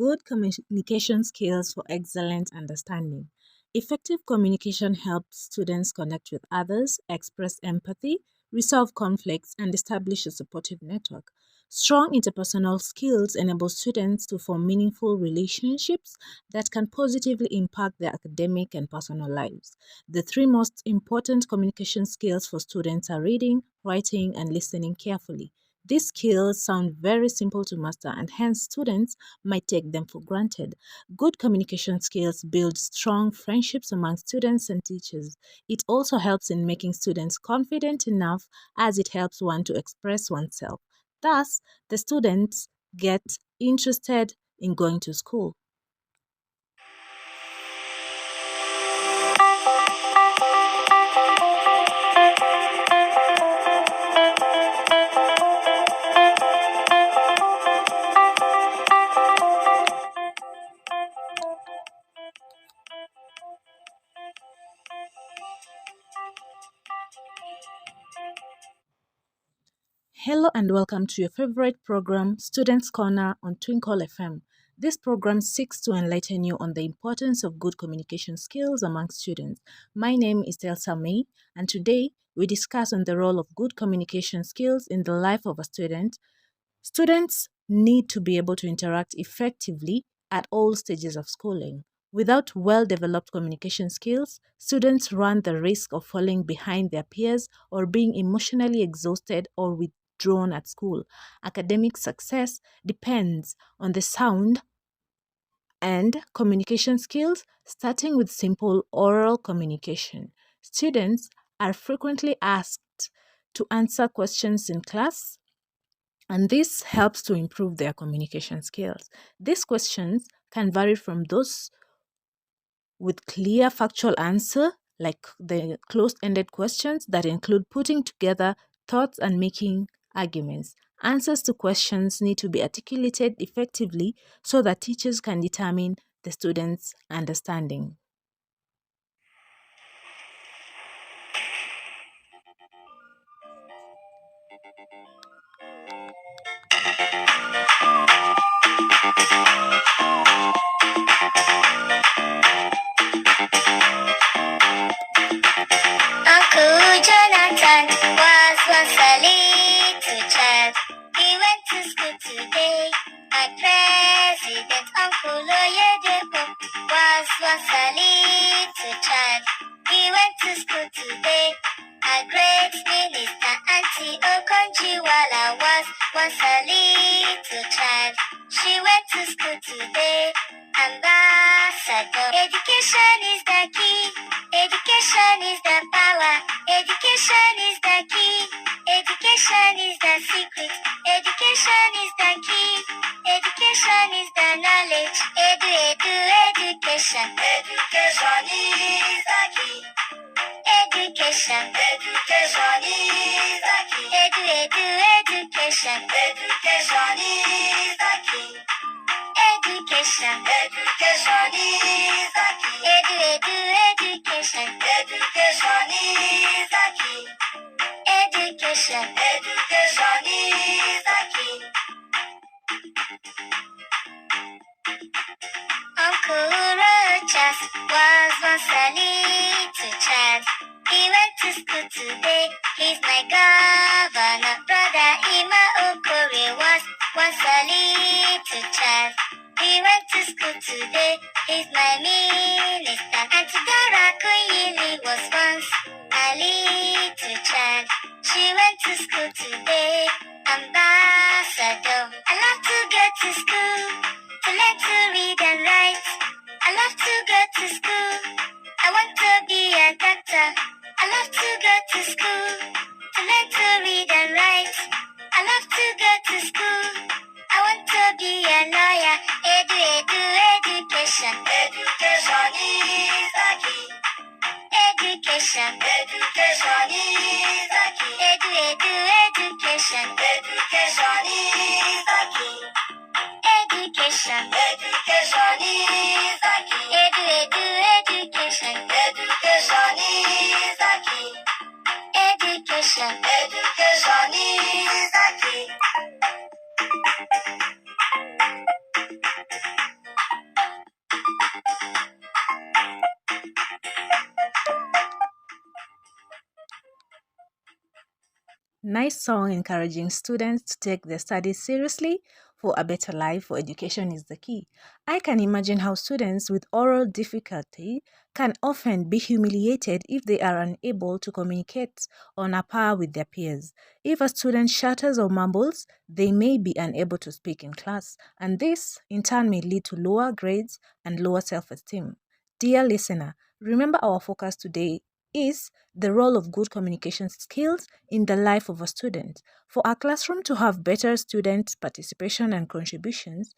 good communication skills for excellent understanding. Effective communication helps students connect with others, express empathy, resolve conflicts, and establish a supportive network. Strong interpersonal skills enable students to form meaningful relationships that can positively impact their academic and personal lives. The three most important communication skills for students are reading, writing, and listening carefully. These skills sound very simple to master, and hence students might take them for granted. Good communication skills build strong friendships among students and teachers. It also helps in making students confident enough as it helps one to express oneself. Thus, the students get interested in going to school. Hello and welcome to your favorite program, Students Corner on Twinkle FM. This program seeks to enlighten you on the importance of good communication skills among students. My name is Elsa May, and today we discuss on the role of good communication skills in the life of a student. Students need to be able to interact effectively at all stages of schooling. Without well developed communication skills, students run the risk of falling behind their peers or being emotionally exhausted or withdrawn at school. Academic success depends on the sound and communication skills, starting with simple oral communication. Students are frequently asked to answer questions in class, and this helps to improve their communication skills. These questions can vary from those with clear factual answer, like the closed-ended questions that include putting together thoughts and making arguments. Answers to questions need to be articulated effectively so that teachers can determine the student's understanding. Uncle Jonathan was once a little child. He went to school today. Our president, Uncle Oyedepo, was once a little child. He went to school today. Our great minister, Auntie Okonjiwala, was once a little child. She went to school today. Ambassador, education is the key. Education is the power. Education is the key. Education is the secret. Education is the key. Education is the knowledge. Education. Education is the key. Education. Education is the key. Education. Education is the key. Education. Education is the key. Education. Education is the key. Education. Education is the key. Uncle Rochas was once a little child. He went to school today. He's my governor. Brother Ima Okore was once a little child. He went to school today. He's my minister. Auntie Dora Kuyili was once a little child. She went to school today. Ambassador. I love to go to school to learn to read and write. I love to go to school. I want to be a doctor. I love to go to school to learn to read and write. I love to go to school. I want to be a lawyer. Education. Education is the key. Education. Education is the key. Education. Education is the key. Education. Education is the key. Education. Education is the key. Education. Education is the key. Nice song encouraging students to take their studies seriously for a better life, for education is the key. I can imagine how students with oral difficulty can often be humiliated if they are unable to communicate on a par with their peers. If a student shatters or mumbles, they may be unable to speak in class, and this in turn may lead to lower grades and lower self esteem. Dear listener, remember our focus today is the role of good communication skills in the life of a student. For a classroom to have better student participation and contributions,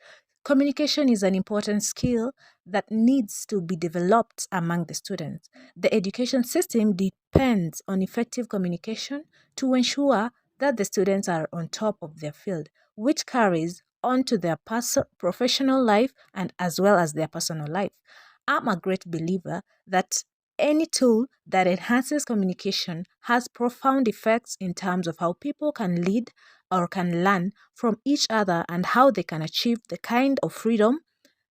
communication is an important skill that needs to be developed among the students. The education system depends on effective communication to ensure that the students are on top of their field, which carries on to their professional life and as well as their personal life. I'm a great believer that any tool that enhances communication has profound effects in terms of how people can lead or can learn from each other and how they can achieve the kind of freedom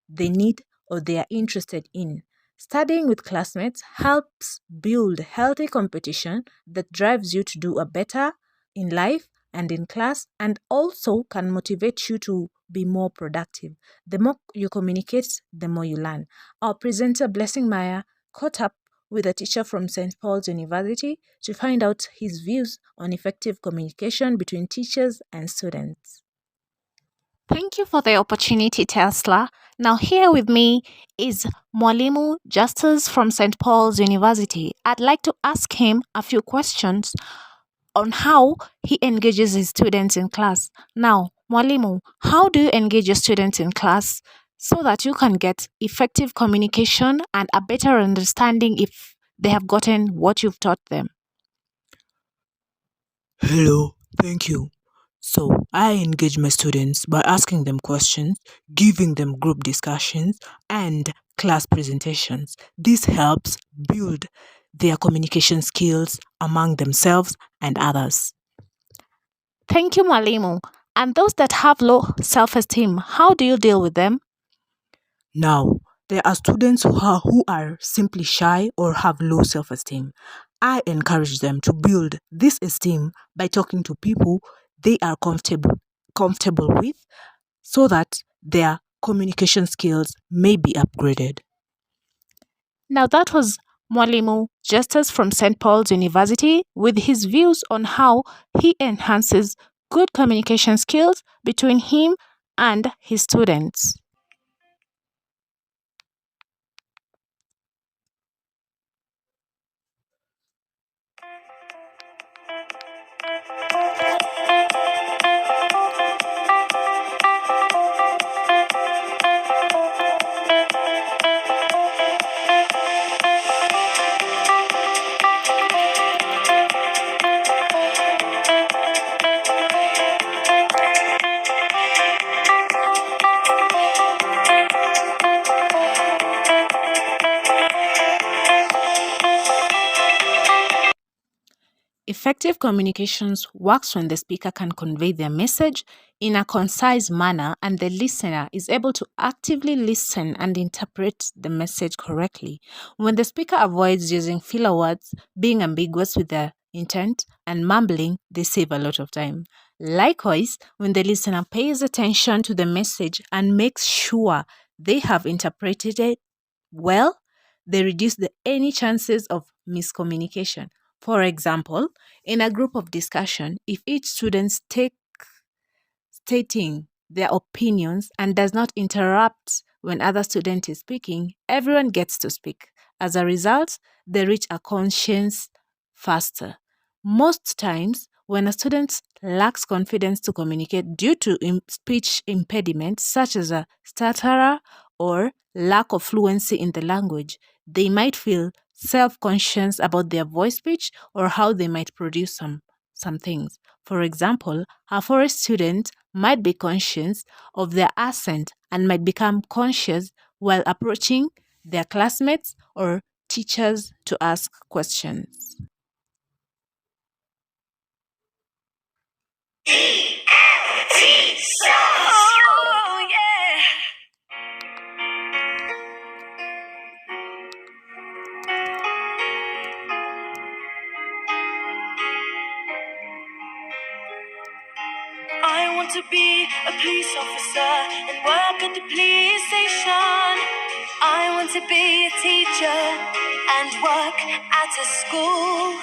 they need or they are interested in. Studying with classmates helps build healthy competition that drives you to do a better in life and in class, and also can motivate you to be more productive. The more you communicate, the more you learn. Our presenter, Blessing Maya, caught up with a teacher from St. Paul's University to find out his views on effective communication between teachers and students. Thank you for the opportunity, Tesla. Now, here with me is Mwalimu Justus from St. Paul's University. I'd like to ask him a few questions on how he engages his students in class. Now, Mwalimu, how do you engage your students in class so that you can get effective communication and a better understanding if they have gotten what you've taught them? Hello, thank you. So, I engage my students by asking them questions, giving them group discussions, and class presentations. This helps build their communication skills among themselves and others. Thank you, Mwalimu. And those that have low self-esteem, how do you deal with them? Now, there are students who are simply shy or have low self esteem. I encourage them to build this esteem by talking to people they are comfortable with so that their communication skills may be upgraded. Now, that was Mwalimu Justus from St. Paul's University with his views on how he enhances good communication skills between him and his students. Effective communications works when the speaker can convey their message in a concise manner and the listener is able to actively listen and interpret the message correctly. When the speaker avoids using filler words, being ambiguous with their intent, and mumbling, they save a lot of time. Likewise, when the listener pays attention to the message and makes sure they have interpreted it well, they reduce any chances of miscommunication. For example, in a group of discussion, if each student stating their opinions and does not interrupt when other student is speaking, everyone gets to speak. As a result, they reach a conscience faster. Most times, when a student lacks confidence to communicate due to speech impediments such as a stutterer or lack of fluency in the language, they might feel self-conscious about their voice pitch or how they might produce some things. For example, a forest student might be conscious of their accent and might become conscious while approaching their classmates or teachers to ask questions. Oh, yeah. want to be a police officer and work at the police station. I want to be a teacher and work at a school.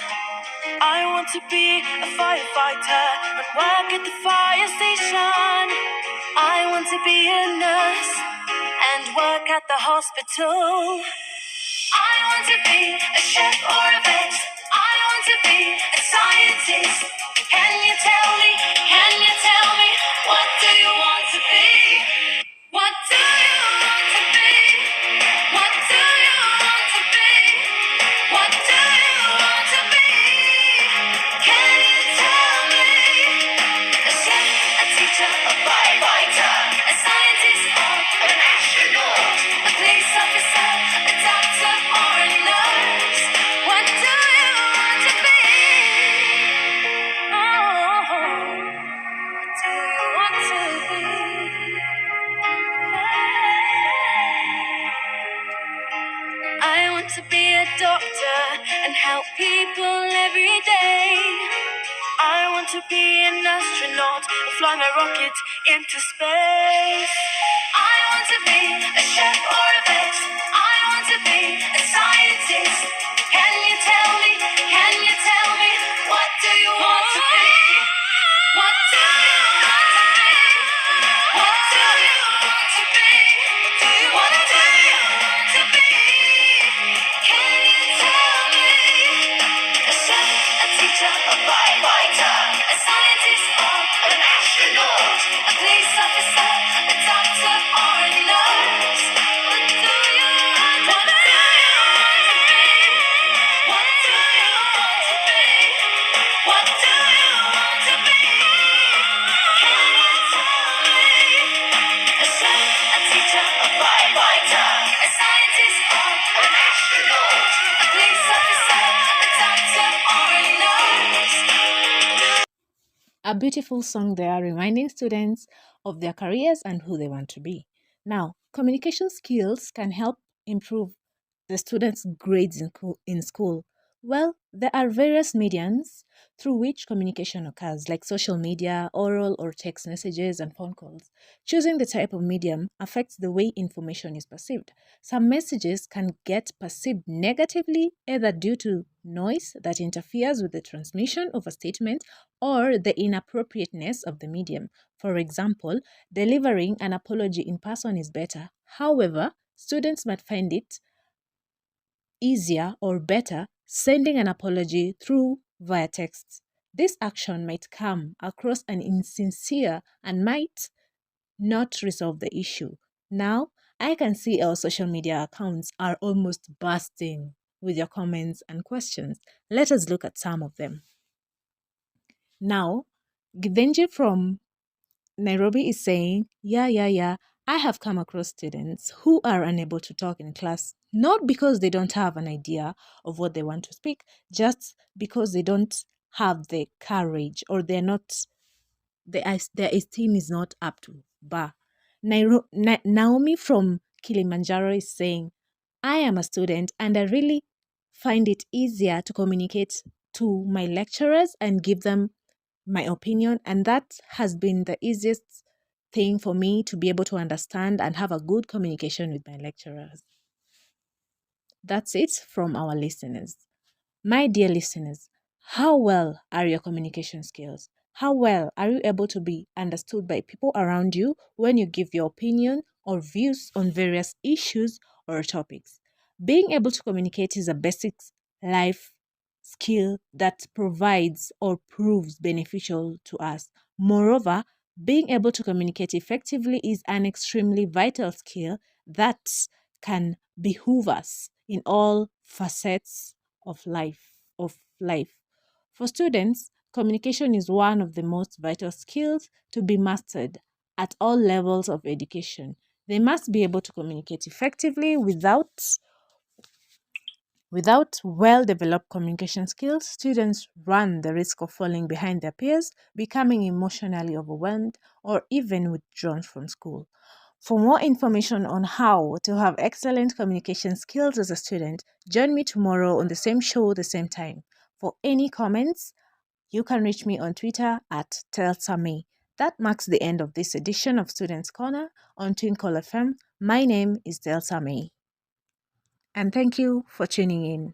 I want to be a firefighter and work at the fire station. I want to be a nurse and work at the hospital. I want to be a chef or a vet. I want to be a scientist. Can you tell me, what do you want to be? What do you want to be? What do you want to be? What do you want to be? Can you tell me? A chef, a teacher, a firefighter, a scientist or an astronaut, a police officer, a doctor or a nurse. What do you want to be? Oh, what do you want to be? I want to be a doctor and help people every day. I want to be an astronaut and fly my rocket into space. I want to be a chef or a vet. I want to be a scientist. Can you tell me, what do you want to be? What do you want to be? What do you want to be? What do you want to be? Can you tell me? A chef, a teacher, a firefighter, a scientist or an astronaut, a police officer, a doctor or a nurse. What do you want to be? What do you want to be? What do you want to be? Can you tell me? A chef, a teacher, a firefighter, a scientist or an astronaut, a police officer, a doctor or a nurse. A beautiful song there reminding students of their careers and who they want to be. Now, communication skills can help improve the students' grades in school. Well, there are various mediums through which communication occurs, like social media, oral or text messages, and phone calls. Choosing the type of medium affects the way information is perceived. Some messages can get perceived negatively, either due to noise that interferes with the transmission of a statement or the inappropriateness of the medium. For example, delivering an apology in person is better. However, students might find it easier or better sending an apology through via text. This action might come across an insincere and might not resolve the issue. Now, I can see our social media accounts are almost bursting with your comments and questions. Let us look at some of them. Now, Givenji from Nairobi is saying, yeah. I have come across students who are unable to talk in class, not because they don't have an idea of what they want to speak, just because they don't have the courage or their esteem is not up to bar. Naomi from Kilimanjaro is saying, I am a student and I really find it easier to communicate to my lecturers and give them my opinion, and that has been the easiest thing for me to be able to understand and have a good communication with my lecturers. That's it from our listeners. My dear listeners, how well are your communication skills? How well are you able to be understood by people around you when you give your opinion or views on various issues or topics? Being able to communicate is a basic life skill that provides or proves beneficial to us. Moreover, being able to communicate effectively is an extremely vital skill that can behoove us in all facets of life. For students, communication is one of the most vital skills to be mastered at all levels of education. They must be able to communicate effectively. Without well-developed communication skills, students run the risk of falling behind their peers, becoming emotionally overwhelmed, or even withdrawn from school. For more information on how to have excellent communication skills as a student, join me tomorrow on the same show, the same time. For any comments, you can reach me on Twitter at TellSami. That marks the end of this edition of Students Corner on Twinkle FM. My name is Delta May. And thank you for tuning in.